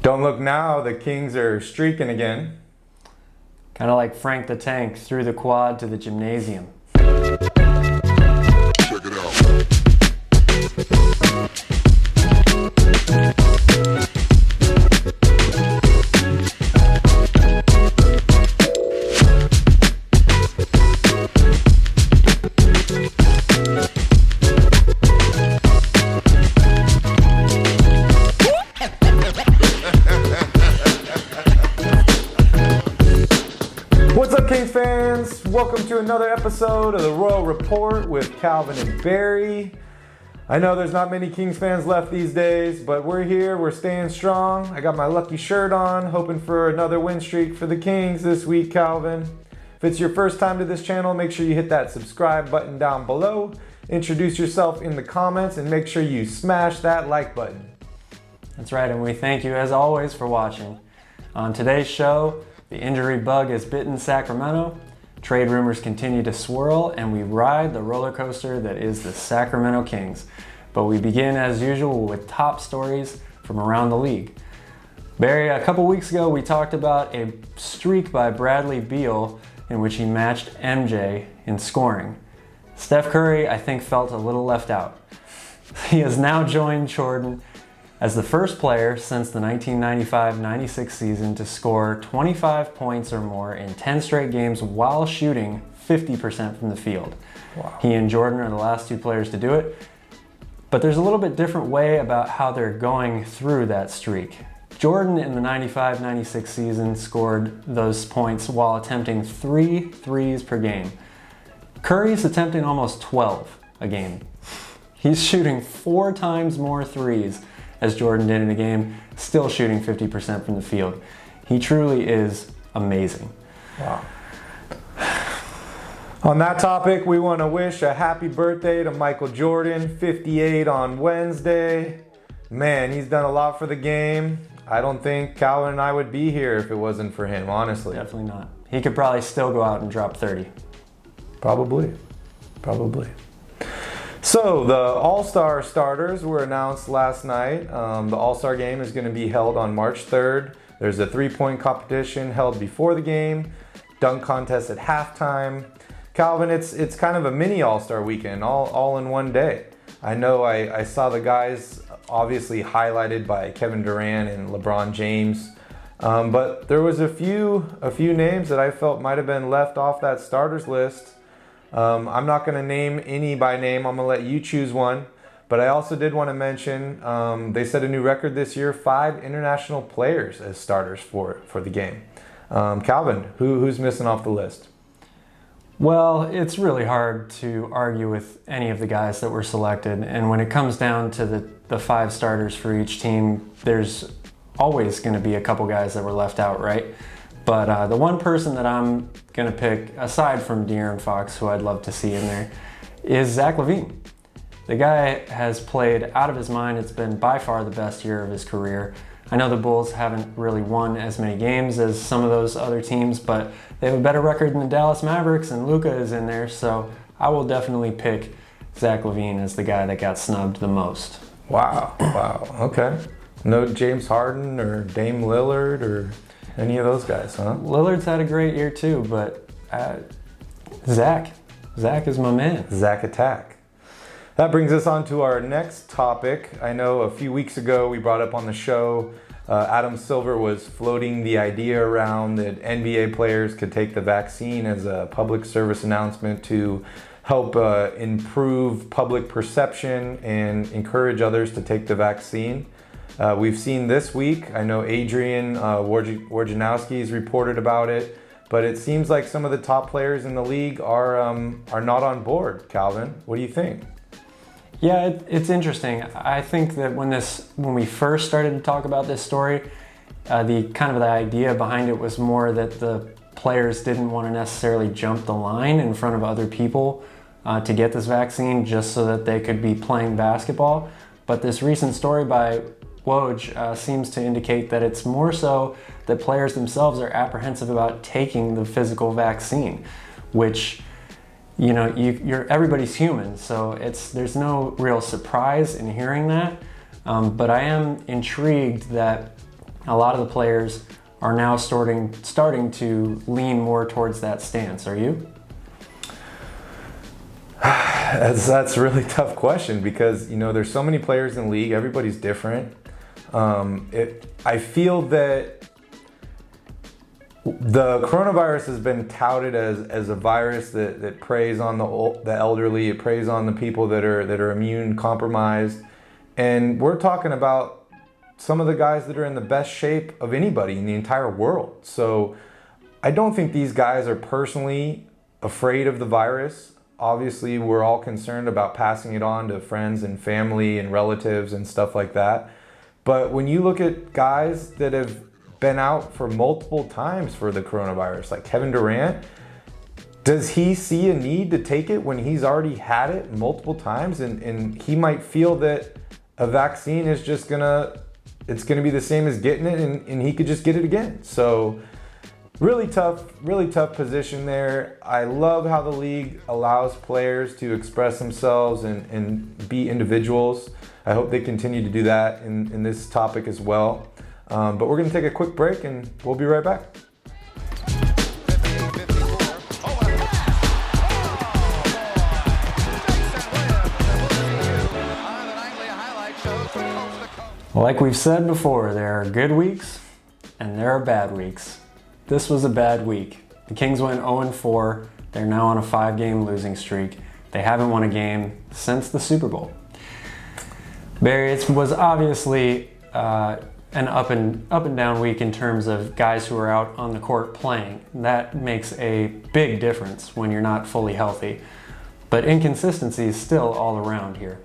Don't look now, the Kings are streaking again. Kind of like Frank the Tank through the quad to the gymnasium. Check it out. What's up, Kings fans? Welcome to another episode of the Royal Report with Calvin and Barry. I know there's not many Kings fans left these days, but we're here, we're staying strong. I got my lucky shirt on, hoping for another win streak for the Kings this week, Calvin. If it's your first time to this channel, make sure you hit that subscribe button down below. Introduce yourself in the comments and make sure you smash that like button. That's right, and we thank you as always for watching. On today's show, the injury bug has bitten Sacramento, trade rumors continue to swirl, and we ride the roller coaster that is the Sacramento Kings. But we begin as usual with top stories from around the league. Barry, a couple weeks ago we talked about a streak by Bradley Beal in which he matched MJ in scoring. Steph Curry, I think, felt a little left out. He has now joined Jordan as the first player since the 1995-96 season to score 25 points or more in 10 straight games while shooting 50% from the field. Wow. He and Jordan are the last two players to do it, but there's a little bit different way about how they're going through that streak. Jordan in the 95-96 season scored those points while attempting 3 threes per game. Curry's attempting almost 12 a game. He's shooting 4 times more threes as Jordan did in a game, still shooting 50% from the field. He truly is amazing. Wow. On that topic, we want to wish a happy birthday to Michael Jordan, 58 on Wednesday. Man, he's done a lot for the game. I don't think Calvin and I would be here if it wasn't for him, honestly. Definitely not. He could probably still go out and drop 30. Probably. So the All-Star starters were announced last night. The All-Star game is going to be held on March 3rd. There's a 3-point competition held before the game, dunk contest at halftime. Calvin, it's kind of a mini All-Star weekend, all in one day. I know I saw the guys obviously highlighted by Kevin Durant and LeBron James, but there was a few names that I felt might have been left off that starters list. I'm not going to name any by name. I'm going to let you choose one. But I also did want to mention they set a new record this year, 5 international players as starters for the game. Calvin, who's missing off the list? Well, it's really hard to argue with any of the guys that were selected. And when it comes down to the 5 starters for each team, there's always going to be a couple guys that were left out, right? But the one person that I'm going to pick, aside from De'Aaron Fox, who I'd love to see in there, is Zach LaVine. The guy has played out of his mind. It's been by far the best year of his career. I know the Bulls haven't really won as many games as some of those other teams, but they have a better record than the Dallas Mavericks, and Luka is in there, so I will definitely pick Zach LaVine as the guy that got snubbed the most. Wow, okay. No James Harden or Dame Lillard or any of those guys, huh? Lillard's had a great year too, but Zach is my man. Zach Attack. That brings us on to our next topic. I know a few weeks ago we brought up on the show, Adam Silver was floating the idea around that NBA players could take the vaccine as a public service announcement to help improve public perception and encourage others to take the vaccine. We've seen this week, I know Adrian Wojnarowski has reported about it, but it seems like some of the top players in the league are not on board. Calvin, what do you think? Yeah, it's interesting. I think that when we first started to talk about this story, the idea behind it was more that the players didn't want to necessarily jump the line in front of other people to get this vaccine just so that they could be playing basketball. But this recent story by Woj seems to indicate that it's more so that players themselves are apprehensive about taking the physical vaccine, which, you know, everybody's human, so there's no real surprise in hearing that. But I am intrigued that A lot of the players are now starting to lean more towards that stance. Are you? That's a really tough question because, there's so many players in the league. Everybody's different. I feel that the coronavirus has been touted as a virus that preys on the elderly. It preys on the people that are immune compromised. And we're talking about some of the guys that are in the best shape of anybody in the entire world. So I don't think these guys are personally afraid of the virus. Obviously, we're all concerned about passing it on to friends and family and relatives and stuff like that. But when you look at guys that have been out for multiple times for the coronavirus, like Kevin Durant, does he see a need to take it when he's already had it multiple times? And he might feel that a vaccine is just it's gonna be the same as getting it, and he could just get it again. So really tough position there. I love how the league allows players to express themselves and be individuals. I hope they continue to do that in this topic as well. But we're going to take a quick break and we'll be right back. Like we've said before, there are good weeks and there are bad weeks. This was a bad week. The Kings went 0-4. They're now on a 5-game losing streak. They haven't won a game since the Super Bowl. Barry, it was obviously an up and down week in terms of guys who are out on the court playing. That makes a big difference when you're not fully healthy. But inconsistency is still all around here.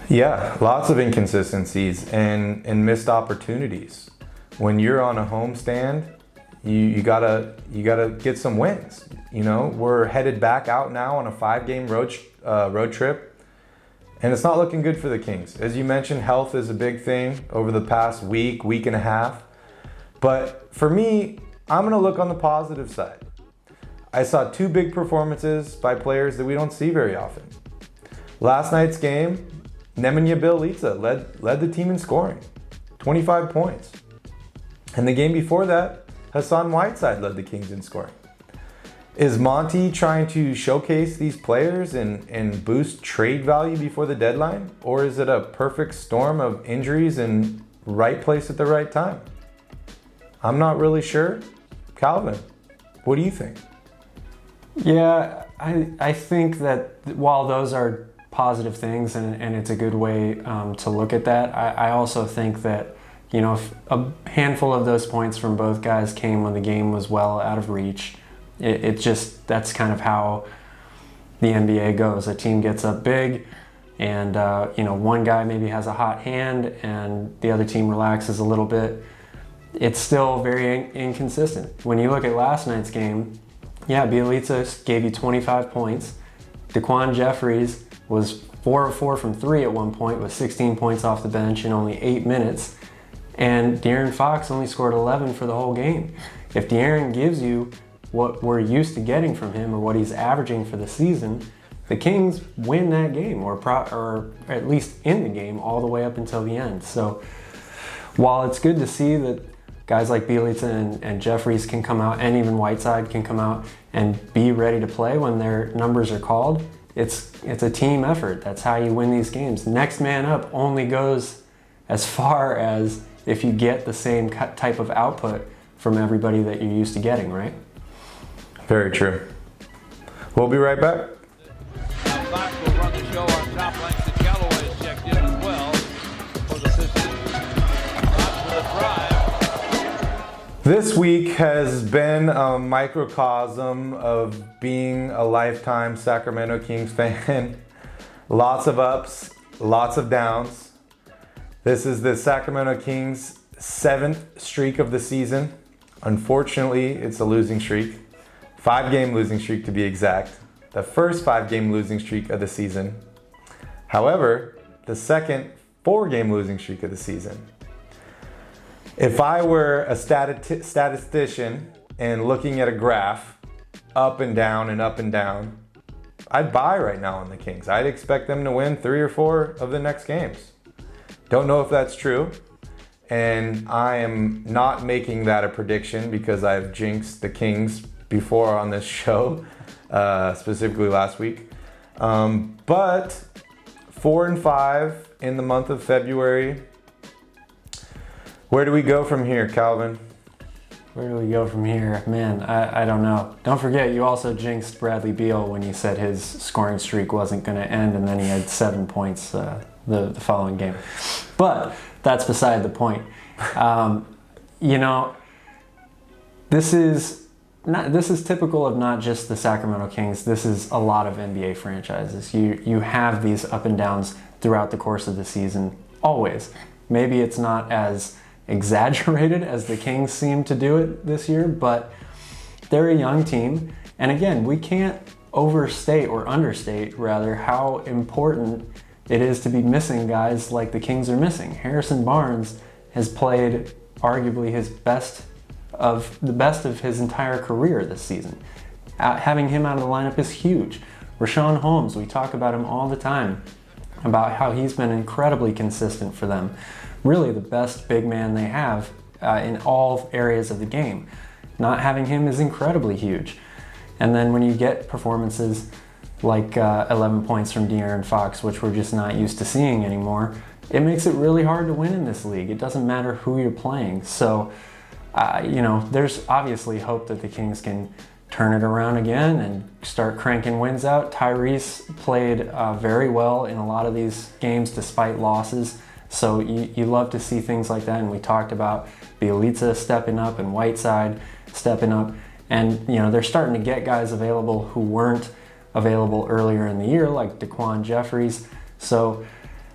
Yeah, lots of inconsistencies and missed opportunities. When you're on a homestand, you gotta get some wins. We're headed back out now on a 5-game road trip. And it's not looking good for the Kings. As you mentioned, health is a big thing over the past week and a half. But for me, I'm going to look on the positive side. I saw 2 big performances by players that we don't see very often. Last night's game, Nemanja Bjelica led the team in scoring, 25 points. And the game before that, Hassan Whiteside led the Kings in scoring. Is Monty trying to showcase these players and boost trade value before the deadline? Or is it a perfect storm of injuries and right place at the right time? I'm not really sure. Calvin, what do you think? Yeah, I think that while those are positive things and it's a good way to look at that, I also think that, if a handful of those points from both guys came when the game was well out of reach, that's kind of how the NBA goes. A team gets up big and, one guy maybe has a hot hand and the other team relaxes a little bit. It's still very inconsistent. When you look at last night's game, Bjelica gave you 25 points. Daquan Jeffries was 4 of 4 from 3 at one point with 16 points off the bench in only 8 minutes. And De'Aaron Fox only scored 11 for the whole game. If De'Aaron gives you what we're used to getting from him or what he's averaging for the season, the Kings win that game or at least in the game all the way up until the end. So while it's good to see that guys like Bjelica and Jeffries can come out, and even Whiteside can come out and be ready to play when their numbers are called, it's a team effort. That's how you win these games. Next man up only goes as far as if you get the same type of output from everybody that you're used to getting, right? Very true. We'll be right back. Fox will run the show on top length, and Galloway is checked in as well for the Pistons. Fox with a drive. This week has been a microcosm of being a lifetime Sacramento Kings fan. Lots of ups, lots of downs. This is the Sacramento Kings' 7th streak of the season. Unfortunately, it's a losing streak. 5-game losing streak to be exact. The first 5-game losing streak of the season. However, the second 4-game losing streak of the season. If I were a statistician and looking at a graph, up and down and up and down, I'd buy right now on the Kings. I'd expect them to win 3 or 4 of the next games. Don't know if that's true. and I am not making that a prediction because I've jinxed the Kings before on this show, specifically last week. But 4-5 in the month of February. Where do we go from here, Calvin? Where do we go from here? Man, I don't know. Don't forget, you also jinxed Bradley Beal when you said his scoring streak wasn't going to end, and then he had 7 points the following game. But that's beside the point. This is typical of not just the Sacramento Kings. This is a lot of NBA franchises. You have these up and downs throughout the course of the season, always. Maybe it's not as exaggerated as the Kings seem to do it this year, but they're a young team. And again, we can't overstate or understate, rather, how important it is to be missing guys like the Kings are missing. Harrison Barnes has played arguably the best of his entire career this season. Having him out of the lineup is huge. Richaun Holmes, we talk about him all the time, about how he's been incredibly consistent for them. Really the best big man they have in all areas of the game. Not having him is incredibly huge. And then when you get performances like 11 points from De'Aaron Fox, which we're just not used to seeing anymore, it makes it really hard to win in this league. It doesn't matter who you're playing. So, there's obviously hope that the Kings can turn it around again and start cranking wins out. Tyrese played very well in a lot of these games despite losses. So you love to see things like that. And we talked about Bjelica stepping up and Whiteside stepping up. And, they're starting to get guys available who weren't available earlier in the year, like Daquan Jeffries. So,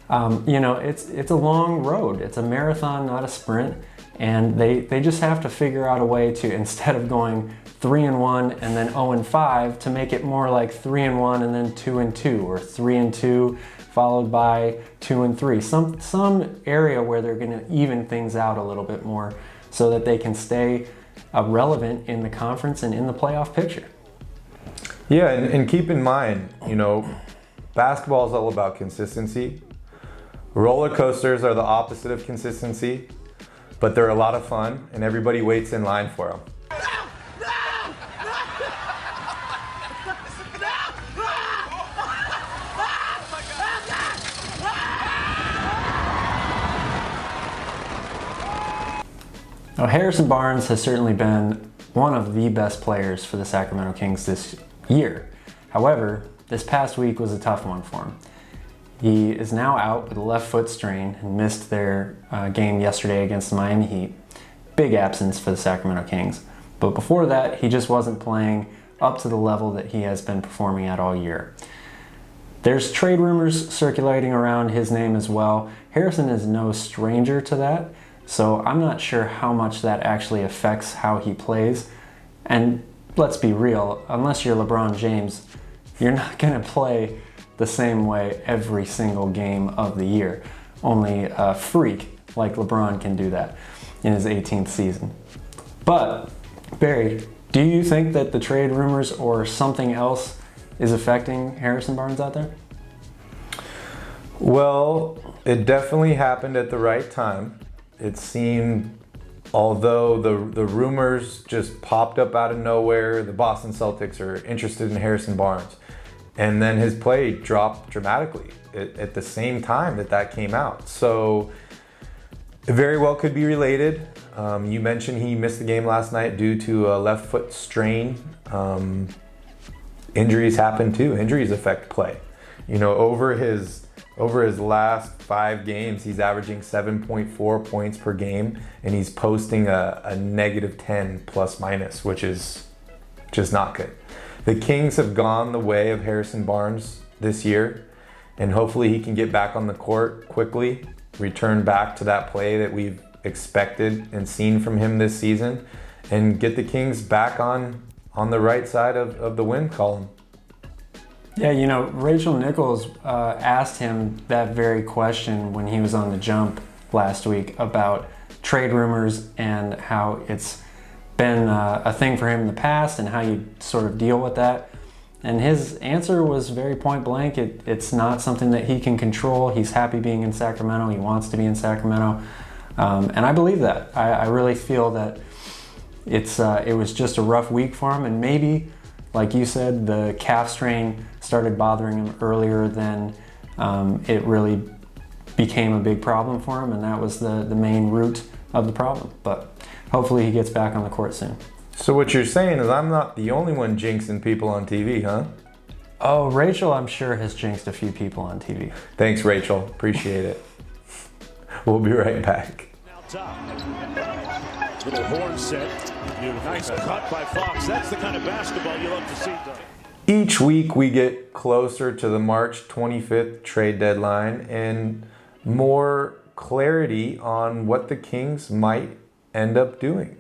it's a long road. It's a marathon, not a sprint. And they just have to figure out a way to, instead of going 3-1 and then 0-5, to make it more like 3-1 and then 2-2, or 3-2 followed by 2-3. Some area where they're going to even things out a little bit more so that they can stay relevant in the conference and in the playoff picture. Yeah, and keep in mind, basketball is all about consistency. Roller coasters are the opposite of consistency, but they're a lot of fun, and everybody waits in line for them. Now, Harrison Barnes has certainly been one of the best players for the Sacramento Kings this year. However, this past week was a tough one for him. He is now out with a left foot strain and missed their game yesterday against the Miami Heat. Big absence for the Sacramento Kings. But before that, he just wasn't playing up to the level that he has been performing at all year. There's trade rumors circulating around his name as well. Harrison is no stranger to that, so I'm not sure how much that actually affects how he plays. And let's be real, unless you're LeBron James, you're not going to play the same way every single game of the year. Only a freak like LeBron can do that in his 18th season. But, Barry, do you think that the trade rumors or something else is affecting Harrison Barnes out there? Well, it definitely happened at the right time. It seemed, although the rumors just popped up out of nowhere, the Boston Celtics are interested in Harrison Barnes. And then his play dropped dramatically at the same time that came out. So it very well could be related. You mentioned he missed the game last night due to a left foot strain. Injuries happen too. Injuries affect play. Over his last 5 games, he's averaging 7.4 points per game, and he's posting a negative 10 plus minus, which is just not good. The Kings have gone the way of Harrison Barnes this year, and hopefully he can get back on the court quickly, return back to that play that we've expected and seen from him this season, and get the Kings back on the right side of the win column. Yeah, Rachel Nichols asked him that very question when he was on The Jump last week about trade rumors and how it's been a thing for him in the past and how you sort of deal with that. And his answer was very point blank. It's not something that he can control. He's happy being in Sacramento. He wants to be in Sacramento. And I believe that. I really feel that it was just a rough week for him, and maybe, like you said, the calf strain started bothering him earlier than it really became a big problem for him, and that was the main root of the problem. But hopefully he gets back on the court soon. So what you're saying is I'm not the only one jinxing people on TV, huh? Oh, Rachel, I'm sure, has jinxed a few people on TV. Thanks, Rachel. Appreciate it. We'll be right back. Now top. Little horn set. Nice cut by Fox. That's the kind of basketball you love to see done. Each week we get closer to the March 25th trade deadline and more clarity on what the Kings might end up doing.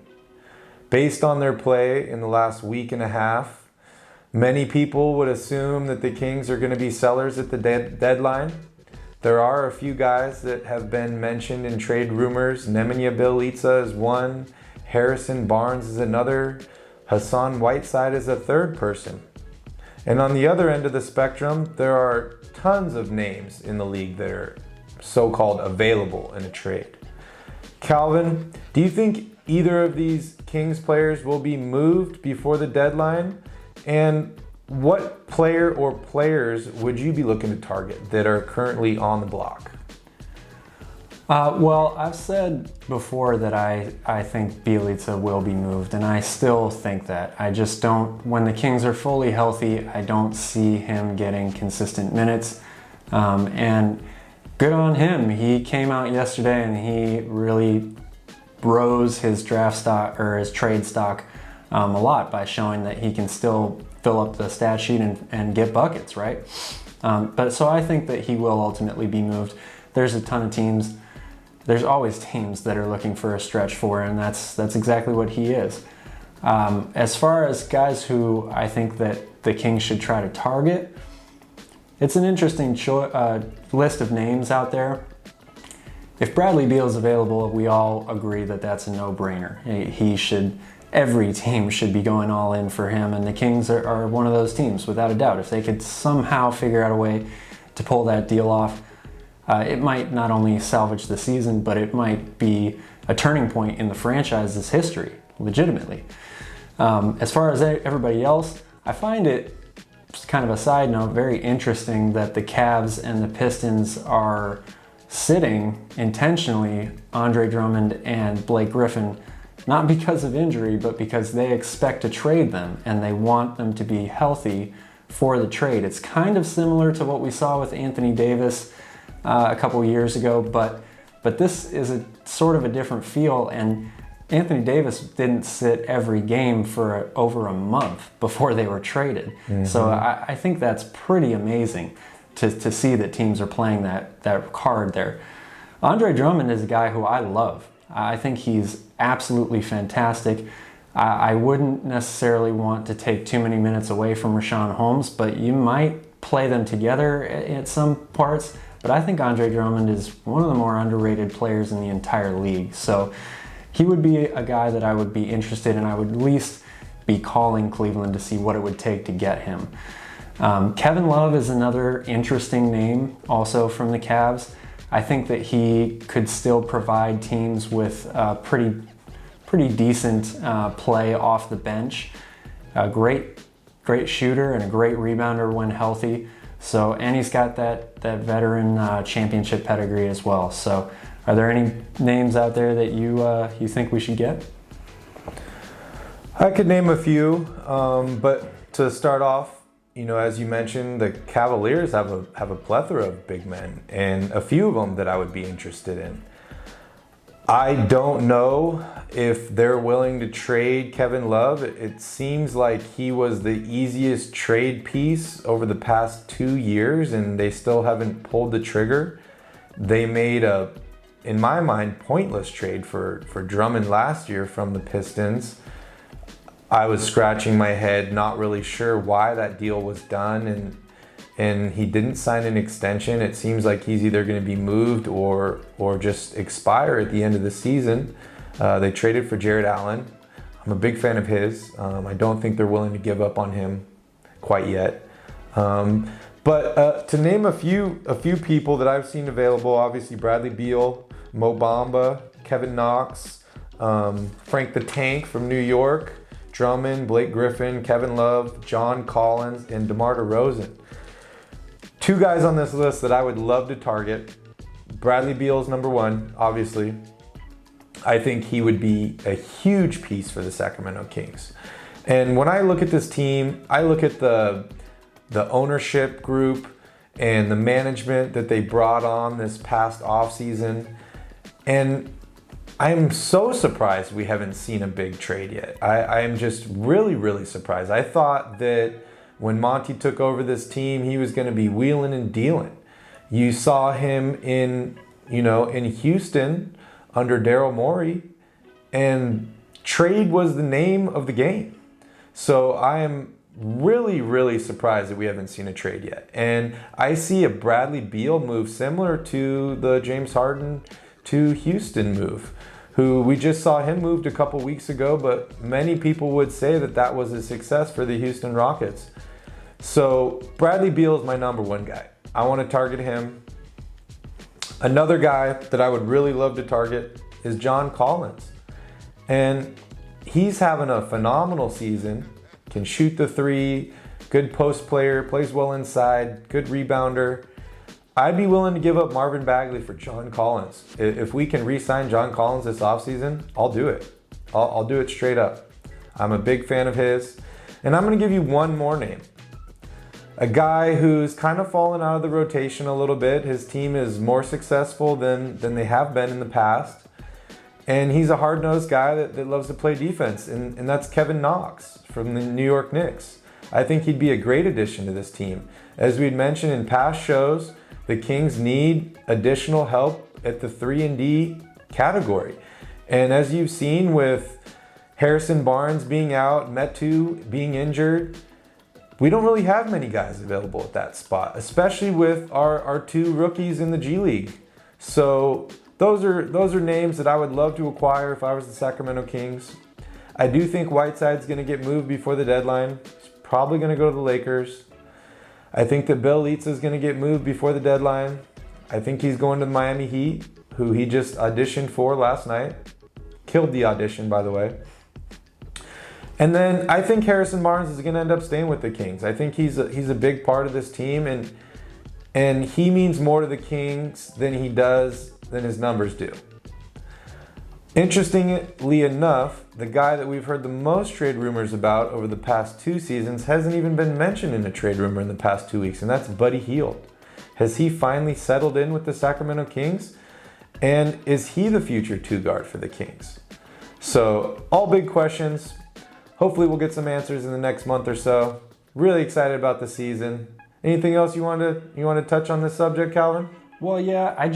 Based on their play in the last week and a half, many people would assume that the Kings are going to be sellers at the deadline. There are a few guys that have been mentioned in trade rumors. Nemanja Bjelica is one, Harrison Barnes is another, Hassan Whiteside is a third person. And on the other end of the spectrum, there are tons of names in the league that are so-called available in a trade. Calvin, do you think either of these Kings players will be moved before the deadline? And what player or players would you be looking to target that are currently on the block? Well, I've said before that I think Bjelica will be moved, and I still think that. I just don't, when the Kings are fully healthy, I don't see him getting consistent minutes. And good on him. He came out yesterday and he really rose his draft stock or his trade stock a lot by showing that he can still fill up the stat sheet and get buckets, right? But so I think that he will ultimately be moved. There's a ton of teams. There's always teams that are looking for a stretch four, and that's exactly what he is. As far as guys who I think that the Kings should try to target, it's an interesting list of names out there. If Bradley Beal is available, we all agree that that's a no-brainer. Every team should be going all in for him, and the Kings are one of those teams, without a doubt. If they could somehow figure out a way to pull that deal off, it might not only salvage the season, but it might be a turning point in the franchise's history, legitimately. As far as everybody else, I find it, just kind of a side note, very interesting that the Cavs and the Pistons are sitting intentionally Andre Drummond and Blake Griffin, not because of injury, but because they expect to trade them and they want them to be healthy for the trade. It's kind of similar to what we saw with Anthony Davis a couple years ago, but this is a sort of a different feel, and Anthony Davis didn't sit every game for over a month before they were traded. Mm-hmm. So I think that's pretty amazing to see that teams are playing that card there. Andre Drummond is a guy who I love. I think he's absolutely fantastic. I wouldn't necessarily want to take too many minutes away from Richaun Holmes, but you might play them together at some parts. But I think Andre Drummond is one of the more underrated players in the entire league. So he would be a guy that I would be interested in. I would at least be calling Cleveland to see what it would take to get him. Kevin Love is another interesting name also from the Cavs. I think that he could still provide teams with pretty decent play off the bench. A great shooter and a great rebounder when healthy. So, and he's got that veteran championship pedigree as well. So, are there any names out there that you think we should get? I could name a few, but to start off, as you mentioned, the Cavaliers have a plethora of big men, and a few of them that I would be interested in. I don't know if they're willing to trade Kevin Love. It seems like he was the easiest trade piece over the past 2 years, and they still haven't pulled the trigger. They made a, in my mind, pointless trade for Drummond last year from the Pistons. I was scratching my head, not really sure why that deal was done, and he didn't sign an extension. It seems like he's either going to be moved or just expire at the end of the season. They traded for Jared Allen. I'm a big fan of his. I don't think they're willing to give up on him quite yet. But to name a few people that I've seen available, obviously Bradley Beal, Mo Bamba, Kevin Knox, Frank the Tank from New York, Drummond, Blake Griffin, Kevin Love, John Collins, and DeMar DeRozan. 2 guys on this list that I would love to target. Bradley Beal's number 1, obviously. I think he would be a huge piece for the Sacramento Kings. And when I look at this team, I look at the ownership group and the management that they brought on this past offseason. And I'm so surprised we haven't seen a big trade yet. I am just really, really surprised. I thought that when Monty took over this team, he was going to be wheeling and dealing. You saw him in Houston under Daryl Morey, and trade was the name of the game. So I am really, really surprised that we haven't seen a trade yet. And I see a Bradley Beal move similar to the James Harden to Houston move, who we just saw him moved a couple weeks ago, but many people would say that that was a success for the Houston Rockets. So Bradley Beal is my number 1 guy. I want to target him. Another guy that I would really love to target is John Collins. And he's having a phenomenal season, can shoot the 3, good post player, plays well inside, good rebounder. I'd be willing to give up Marvin Bagley for John Collins. If we can re-sign John Collins this offseason, I'll do it. I'll do it straight up. I'm a big fan of his. And I'm going to give you one more name. A guy who's kind of fallen out of the rotation a little bit. His team is more successful than they have been in the past. And he's a hard-nosed guy that loves to play defense. And that's Kevin Knox from the New York Knicks. I think he'd be a great addition to this team. As we'd mentioned in past shows, the Kings need additional help at the 3-and-D category. And as you've seen with Harrison Barnes being out, Metu being injured, we don't really have many guys available at that spot, especially with our 2 rookies in the G League. So those are names that I would love to acquire if I was the Sacramento Kings. I do think Whiteside's going to get moved before the deadline. He's probably going to go to the Lakers. I think that Bill Leitz is going to get moved before the deadline. I think he's going to the Miami Heat, who he just auditioned for last night. Killed the audition, by the way. And then I think Harrison Barnes is going to end up staying with the Kings. I think he's a big part of this team, and he means more to the Kings than his numbers do. Interestingly enough, the guy that we've heard the most trade rumors about over the past 2 seasons hasn't even been mentioned in a trade rumor in the past 2 weeks, and that's Buddy Hield. Has he finally settled in with the Sacramento Kings? And is he the future 2 guard for the Kings? So, all big questions. Hopefully we'll get some answers in the next month or so. Really excited about the season. Anything else you want to touch on this subject, Calvin? Well, yeah, I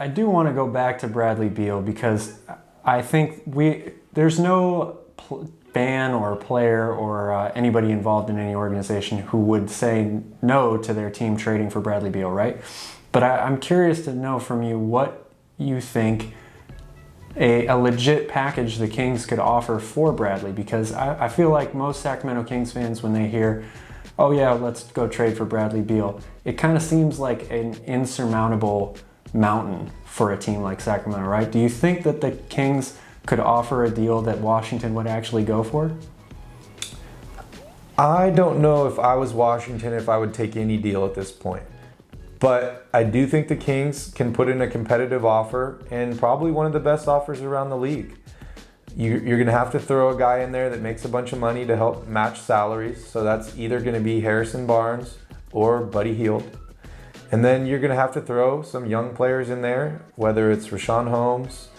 do want to go back to Bradley Beal because I think there's no fan or player or anybody involved in any organization who would say no to their team trading for Bradley Beal, right? But I'm curious to know from you what you think a legit package the Kings could offer for Bradley, because I feel like most Sacramento Kings fans, when they hear, oh yeah, let's go trade for Bradley Beal, it kind of seems like an insurmountable mountain for a team like Sacramento, right? Do you think that the Kings could offer a deal that Washington would actually go for? I don't know if I was Washington if I would take any deal at this point. But I do think the Kings can put in a competitive offer, and probably one of the best offers around the league. You're going to have to throw a guy in there that makes a bunch of money to help match salaries. So that's either going to be Harrison Barnes or Buddy Hield. And then you're going to have to throw some young players in there, whether it's Rashawn Holmes,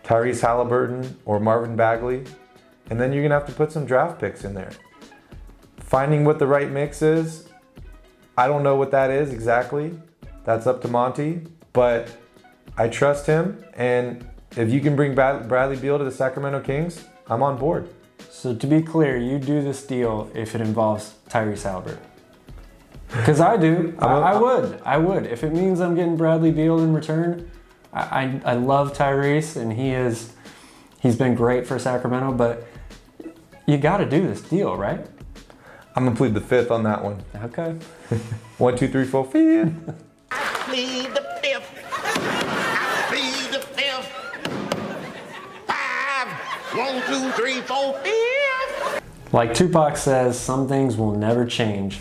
Tyrese Haliburton, or Marvin Bagley. And then you're going to have to put some draft picks in there. Finding what the right mix is, I don't know what that is exactly. That's up to Monty, but I trust him. And if you can bring Bradley Beal to the Sacramento Kings, I'm on board. So to be clear, you do this deal if it involves Tyrese Haliburton. Because I do. I would. If it means I'm getting Bradley Beal in return, I love Tyrese, and he's been great for Sacramento, but you got to do this deal, right? I'm going to plead the fifth on that one. Okay. 1, 2, 3, 4, 5. I plead the fifth. I plead the fifth. 1, 2, 3, 4, 5. Like Tupac says, some things will never change.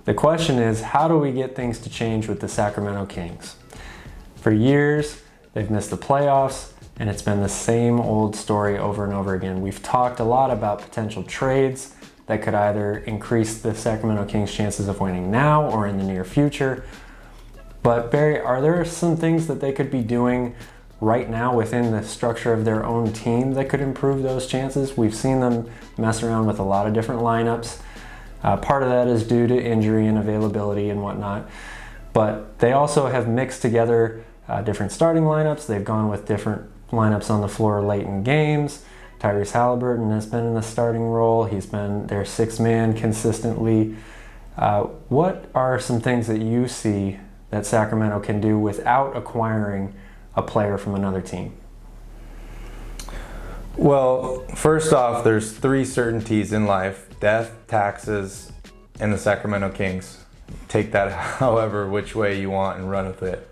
The question is, how do we get things to change with the Sacramento Kings? For years, they've missed the playoffs, and it's been the same old story over and over again. We've talked a lot about potential trades that could either increase the Sacramento Kings' chances of winning now or in the near future. But Barry, are there some things that they could be doing right now within the structure of their own team that could improve those chances? We've seen them mess around with a lot of different lineups. Part of that is due to injury and availability and whatnot. But they also have mixed together different starting lineups. They've gone with different lineups on the floor late in games. Tyrese Haliburton has been in the starting role. He's been their sixth man consistently. What are some things that you see that Sacramento can do without acquiring a player from another team? Well, first off, there's 3 certainties in life: death, taxes, and the Sacramento Kings. Take that however which way you want and run with it.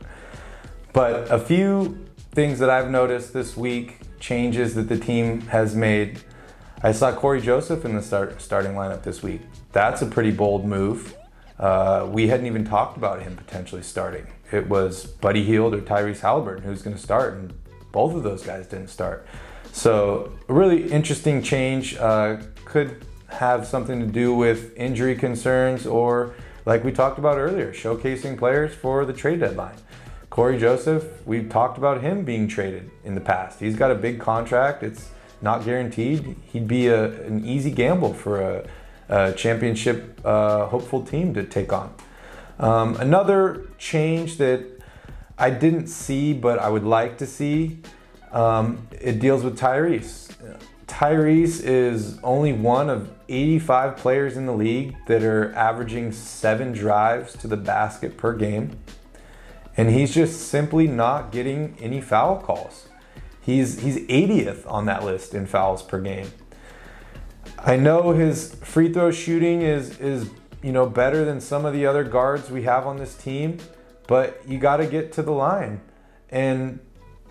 But a few things that I've noticed this week, changes that the team has made. I saw Corey Joseph in the starting lineup this week. That's a pretty bold move. We hadn't even talked about him potentially starting. It was Buddy Hield or Tyrese Haliburton who's going to start, and both of those guys didn't start. So a really interesting change. Could have something to do with injury concerns, or like we talked about earlier, showcasing players for the trade deadline. Corey Joseph, we've talked about him being traded in the past. He's got a big contract. It's not guaranteed. He'd be an easy gamble for a championship hopeful team to take on. Another change that I didn't see but I would like to see, it deals with Tyrese. Tyrese is only one of 85 players in the league that are averaging 7 drives to the basket per game. And he's just simply not getting any foul calls. He's 80th on that list in fouls per game. I know his free throw shooting is better than some of the other guards we have on this team, but you got to get to the line. And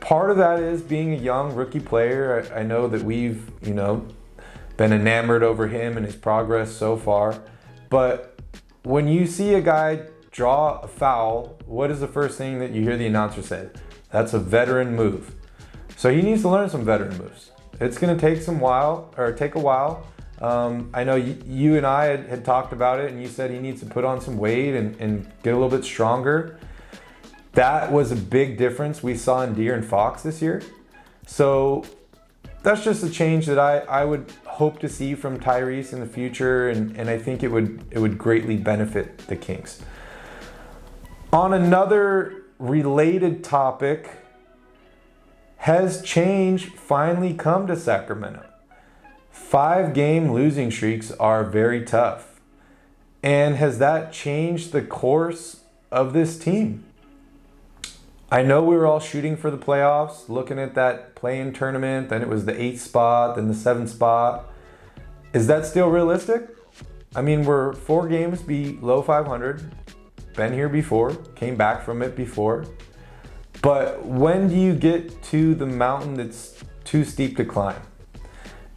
part of that is being a young rookie player. I know that we've been enamored over him and his progress so far. But when you see a guy draw a foul, what is the first thing that you hear the announcer say? That's a veteran move. So he needs to learn some veteran moves. It's going to take a while. I know you and I had talked about it, and you said he needs to put on some weight and get a little bit stronger. That was a big difference we saw in De'Aaron Fox this year. So that's just a change that I would hope to see from Tyrese in the future, and I think it would greatly benefit the Kings. On another related topic, has change finally come to Sacramento? 5-game losing streaks are very tough. And has that changed the course of this team? I know we were all shooting for the playoffs, looking at that play-in tournament, then it was the 8th spot, then the 7th spot. Is that still realistic? I mean, we're 4 games below 500. Been here before, came back from it before. But when do you get to the mountain that's too steep to climb?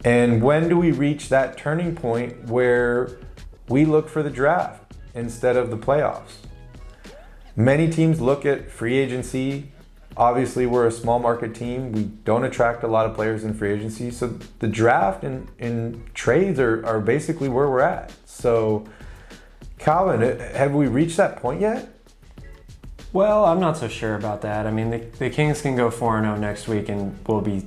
And when do we reach that turning point where we look for the draft instead of the playoffs? Many teams look at free agency. Obviously, we're a small market team. We don't attract a lot of players in free agency. So the draft and trades are basically where we're at. So Calvin, have we reached that point yet? Well, I'm not so sure about that. I mean, the Kings can go 4-0 next week, and we'll be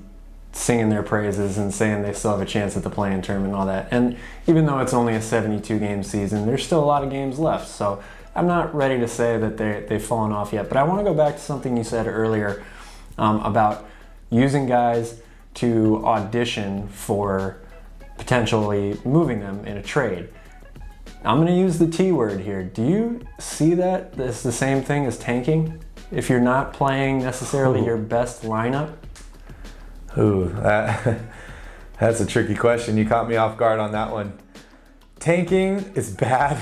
singing their praises and saying they still have a chance at the play-in tournament and all that. And even though it's only a 72-game season, there's still a lot of games left. So I'm not ready to say that they've fallen off yet. But I want to go back to something you said earlier about using guys to audition for potentially moving them in a trade. I'm going to use the T word here. Do you see that as the same thing as tanking? If you're not playing necessarily your best lineup? Ooh, that's a tricky question. You caught me off guard on that one. Tanking is bad.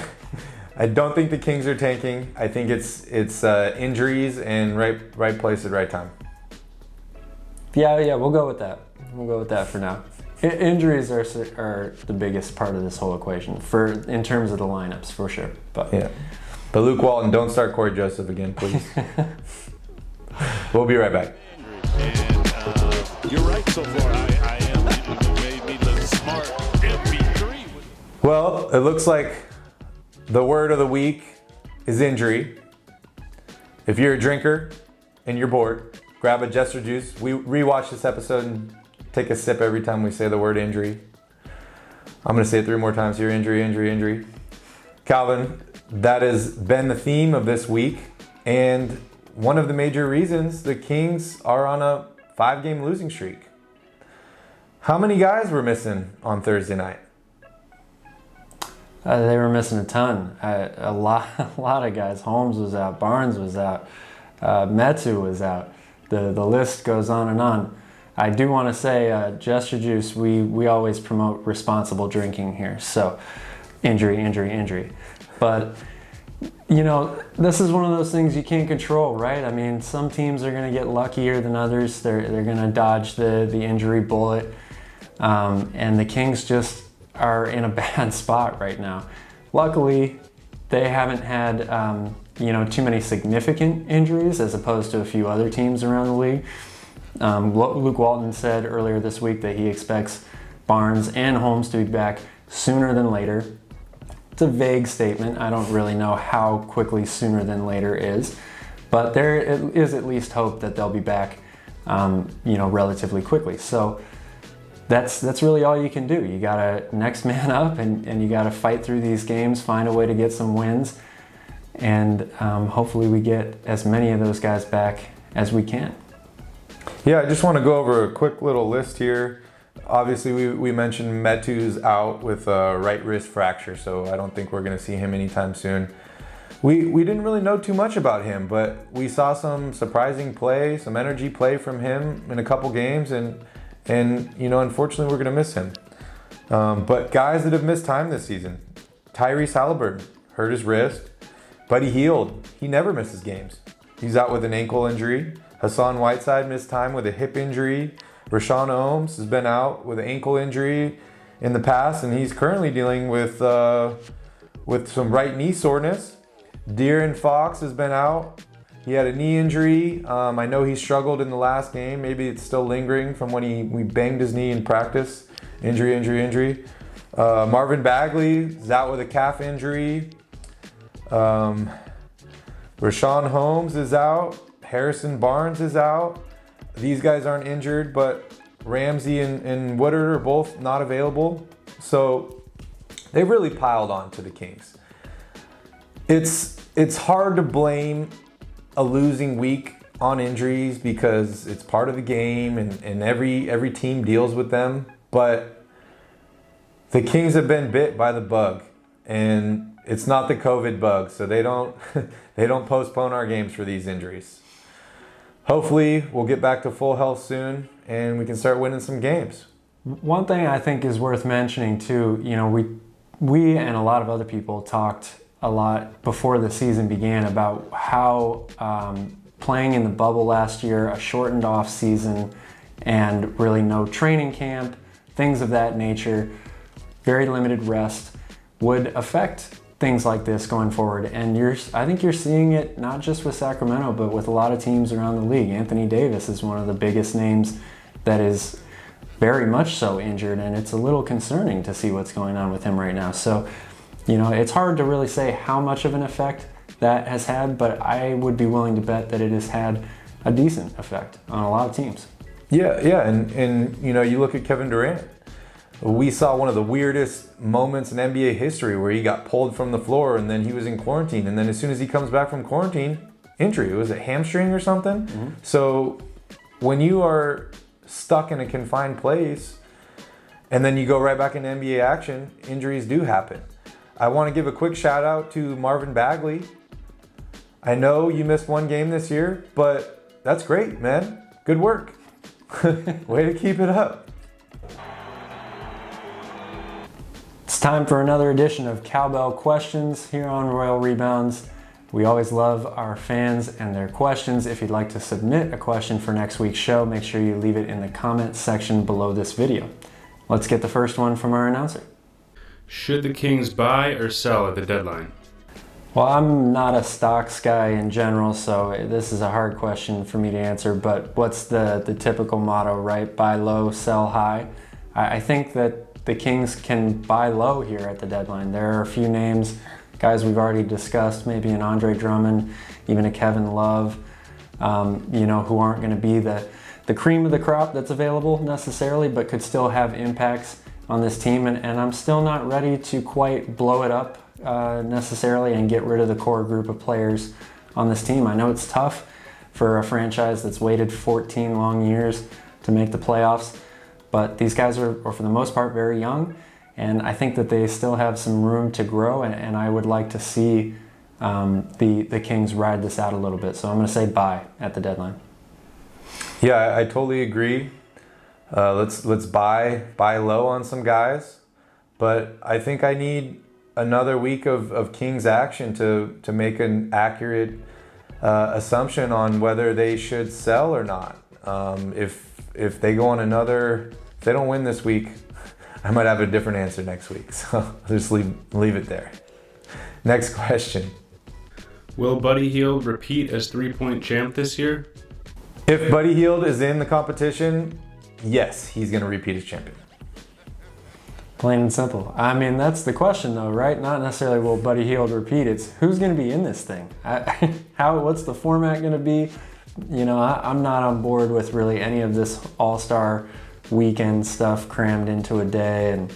I don't think the Kings are tanking. I think it's injuries and right place at right time. Yeah, we'll go with that. We'll go with that for now. Injuries are the biggest part of this whole equation in terms of the lineups, for sure. But yeah. But Luke Walton, don't start Corey Joseph again, please. We'll be right back. And you're right so far. I am. You made me look smart. MP3. Well, it looks like the word of the week is injury. If you're a drinker and you're bored, grab a Jester Juice. We rewatch this episode and take a sip every time we say the word injury. I'm going to say it 3 more times here. Injury, injury, injury. Calvin, that has been the theme of this week. And one of the major reasons the Kings are on a 5-game losing streak. How many guys were missing on Thursday night? They were missing a ton. A lot of guys. Holmes was out. Barnes was out. Metu was out. The list goes on and on. I do want to say, Jester Juice, we always promote responsible drinking here. So, injury, injury, injury. But, you know, this is one of those things you can't control, right? I mean, some teams are going to get luckier than others. They're going to dodge the injury bullet. And the Kings just are in a bad spot right now. Luckily, they haven't had, too many significant injuries as opposed to a few other teams around the league. Luke Walton said earlier this week that he expects Barnes and Holmes to be back sooner than later. It's a vague statement. I don't really know how quickly sooner than later is, but there is at least hope that they'll be back, relatively quickly. So that's really all you can do. You gotta next man up and you gotta fight through these games, find a way to get some wins, and hopefully we get as many of those guys back as we can. Yeah, I just want to go over a quick little list here. Obviously, we mentioned Metu's out with a right wrist fracture, so I don't think we're going to see him anytime soon. We didn't really know too much about him, but we saw some surprising play, some energy play from him in a couple games, and unfortunately, we're going to miss him. But guys that have missed time this season, Tyrese Haliburton hurt his wrist, but he healed. He never misses games. He's out with an ankle injury. Hassan Whiteside missed time with a hip injury. Rashawn Holmes has been out with an ankle injury in the past, and he's currently dealing with some right knee soreness. De'Aaron Fox has been out. He had a knee injury. I know he struggled in the last game. Maybe it's still lingering from when we banged his knee in practice. Injury. Marvin Bagley is out with a calf injury. Rashawn Holmes is out. Harrison Barnes is out. These guys aren't injured, but Ramsey and Woodard are both not available. So they really piled on to the Kings. It's hard to blame a losing week on injuries because it's part of the game and every team deals with them. But the Kings have been bit by the bug, and it's not the COVID bug, so they don't postpone our games for these injuries. Hopefully, we'll get back to full health soon, and we can start winning some games. One thing I think is worth mentioning too, we and a lot of other people talked a lot before the season began about how playing in the bubble last year, a shortened off season, and really no training camp, things of that nature, very limited rest, would affect things like this going forward. And I think you're seeing it not just with Sacramento, but with a lot of teams around the league. Anthony Davis is one of the biggest names that is very much so injured, and it's a little concerning to see what's going on with him right now. So, it's hard to really say how much of an effect that has had, but I would be willing to bet that it has had a decent effect on a lot of teams. Yeah, and you look at Kevin Durant. We saw one of the weirdest moments in NBA history where he got pulled from the floor and then he was in quarantine. And then as soon as he comes back from quarantine, injury. Was it hamstring or something? Mm-hmm. So when you are stuck in a confined place and then you go right back into NBA action, injuries do happen. I want to give a quick shout out to Marvin Bagley. I know you missed one game this year, but that's great, man. Good work. Way to keep it up. It's time for another edition of Cowbell Questions here on Royal Rebounds. We always love our fans and their questions. If you'd like to submit a question for next week's show, make sure you leave it in the comments section below this video. Let's get the first one from our announcer. Should the Kings buy or sell at the deadline? Well, I'm not a stocks guy in general, so this is a hard question for me to answer, but what's the typical motto, right? Buy low, sell high. I think that the Kings can buy low here at the deadline. There are a few names, guys we've already discussed, maybe an Andre Drummond, even a Kevin Love, who aren't going to be the cream of the crop that's available necessarily, but could still have impacts on this team. And I'm still not ready to quite blow it up necessarily and get rid of the core group of players on this team. I know it's tough for a franchise that's waited 14 long years to make the playoffs, but these guys are for the most part very young, and I think that they still have some room to grow, and I would like to see the Kings ride this out a little bit. So I'm going to say buy at the deadline. Yeah, I totally agree. Let's buy low on some guys, but I think I need another week of Kings action to make an accurate assumption on whether they should sell or not. If they go on if they don't win this week, I might have a different answer next week. So I'll just leave it there. Next question. Will Buddy Hield repeat as 3-point champ this year? If Buddy Hield is in the competition, yes, he's going to repeat as champion. Plain and simple. I mean, that's the question though, right? Not necessarily will Buddy Hield repeat, it's who's going to be in this thing. What's the format going to be? I'm not on board with really any of this all-star weekend stuff crammed into a day, and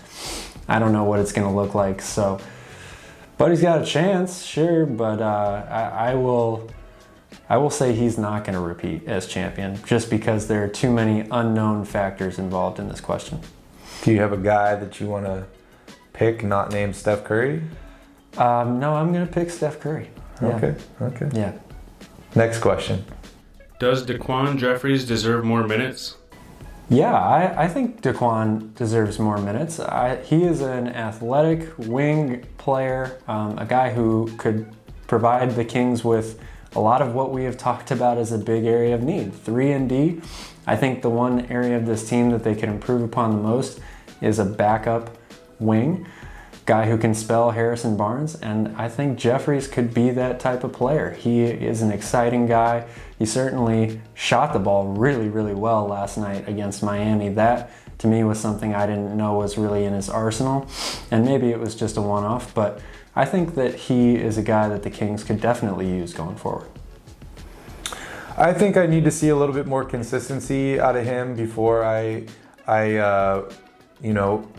I don't know what it's going to look like. So Buddy's got a chance, sure, but I will say he's not going to repeat as champion just because there are too many unknown factors involved in this question. Do you have a guy that you want to pick, not named Steph Curry? No, I'm going to pick Steph Curry. Yeah. Okay. Yeah. Next question. Does Daquan Jeffries deserve more minutes? Yeah, I think Daquan deserves more minutes. He is an athletic wing player, a guy who could provide the Kings with a lot of what we have talked about as a big area of need. 3 and D. I think the one area of this team that they can improve upon the most is a backup wing, guy who can spell Harrison Barnes, and I think Jeffries could be that type of player. He is an exciting guy. He certainly shot the ball really, really well last night against Miami. That, to me, was something I didn't know was really in his arsenal, and maybe it was just a one-off, but I think that he is a guy that the Kings could definitely use going forward. I think I need to see a little bit more consistency out of him before I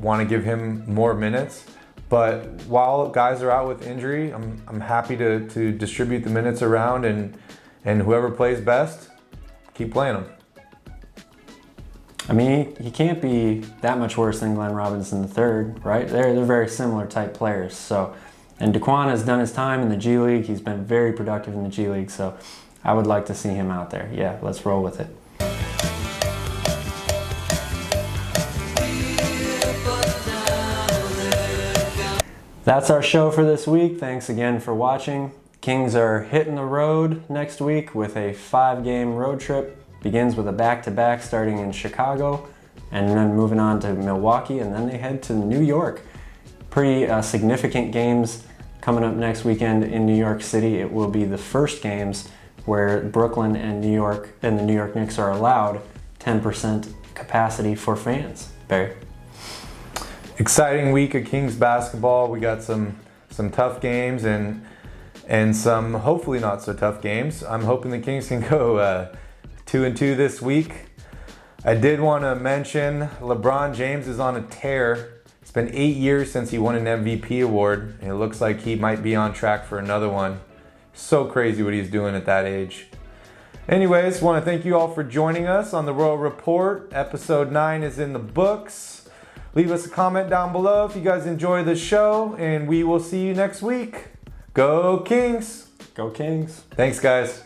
want to give him more minutes. But while guys are out with injury, I'm happy to distribute the minutes around, and whoever plays best, keep playing them. I mean, he can't be that much worse than Glenn Robinson III, right? They're very similar type players. So, and Daquan has done his time in the G League. He's been very productive in the G League. So I would like to see him out there. Yeah, let's roll with it. That's our show for this week. Thanks again for watching. Kings are hitting the road next week with a 5-game road trip. Begins with a back-to-back starting in Chicago and then moving on to Milwaukee, and then they head to New York. Pretty significant games coming up next weekend in New York City. It will be the first games where Brooklyn and the New York Knicks are allowed 10% capacity for fans. Barry? Exciting week of Kings basketball. We got some tough games and some hopefully not so tough games. I'm hoping the Kings can go 2-2 this week. I did want to mention LeBron James is on a tear. It's been 8 years since he won an MVP award, and it looks like he might be on track for another one. So crazy what he's doing at that age. Anyways, want to thank you all for joining us on the Royal Report. Episode 9 is in the books. Leave us a comment down below if you guys enjoy the show, and we will see you next week. Go Kings! Go Kings! Thanks, guys.